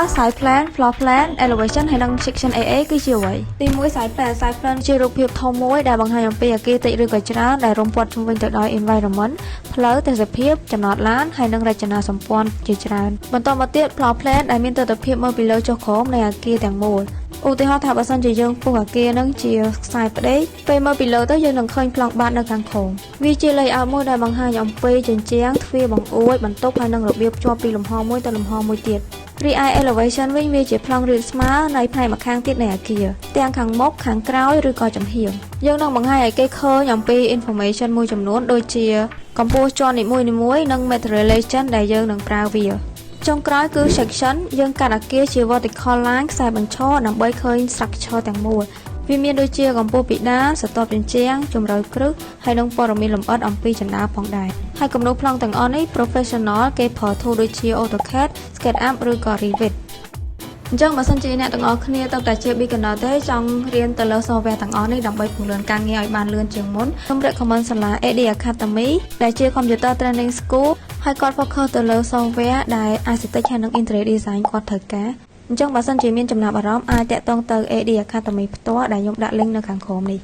side plan floor plan elevation ហើយនិង section AA គឺជាអ្វីទី1 side plan side plan ជារូបភាពធំមួយដែលបង្ហាញអំពីអគារតិចឬក៏ច្រើនដែលរុំព័ទ្ធជុំវិញទៅដោយ environment ផ្លូវទេសភាពចំណតឡានហើយនិងរចនាសម្ព័ន្ធជាច្រើនបន្តមកទៀត floor plan ដែលមានទិដ្ឋភាពមើលពីលើចុះក្រោមនៃអគារទាំងមូលឧទាហរណ៍ថាបើសិនជាយើងពុះអគារនឹងជាខ្សែផ្ដេកពេលមើលពីលើទៅយើងនឹងឃើញប្លង់បាតនៅខាងក្រោមវាជា layout មួយដែលបង្ហាញអំពីជញ្ជាំងទ្វារបង្អួចបន្ទប់ហើយនិងរបៀបភ្ជាប់ពីលំហមួយទៅលំហមួយទៀតរីឯ elevation វិញវាជាប្លង់រាបស្មើនៃផ្នែកម្ខាងទៀតនៃអគារទាំងខាងមុខខាងក្រោយឬក៏ចំហៀងយើងនឹងបង្ហាញឲ្យគេឃើញអំពី information មួយចំនួនដូចជាកម្ពស់ជាន់នីមួយៗនិង materialization ដែលយើងនឹងប្រើវាចុងក្រោយគឺ section យើងកាត់អគារជា vertical line ខ្សែបញ្ឈរដើម្បីឃើញ structure ទាំងមូលវាមានដូចជាកម្ពស់ពីដានស្រទាប់ជញ្ជាំងជម្រៅគ្រឹះហើយនិងព័ត៌មានលម្អិតអំពីចន្ទាផងដែរហើយគំនូរប្លង់ទាំងអស់នេះ professional គេប្រើ tool ដូចជា AutoCAD SketchUp ឬក៏ Revit អញ្ចឹងបើសិនជាអ្នកទាំងអស់គ្នាទៅតែជា beginner ទេចង់រៀនទៅលើ software ទាំងអស់នេះដើម្បីពង្រឹងការងារឲ្យបានលឿនជាងមុនខ្ញុំ recommend សាលា AD Academy ដែលជា Computer Training School ហើយគាត់ focus ទៅលើ software ដែល Aesthetic ហើយនិង Interior Design គាត់ត្រូវការអញ្ចឹងបើសិនជាមានចំណាប់អារម្មណ៍អាចតាក់ទងទៅ AD Academy ផ្ទាល់ដែលខ្ញុំដាក់ link នៅខាងក្រោមនេះ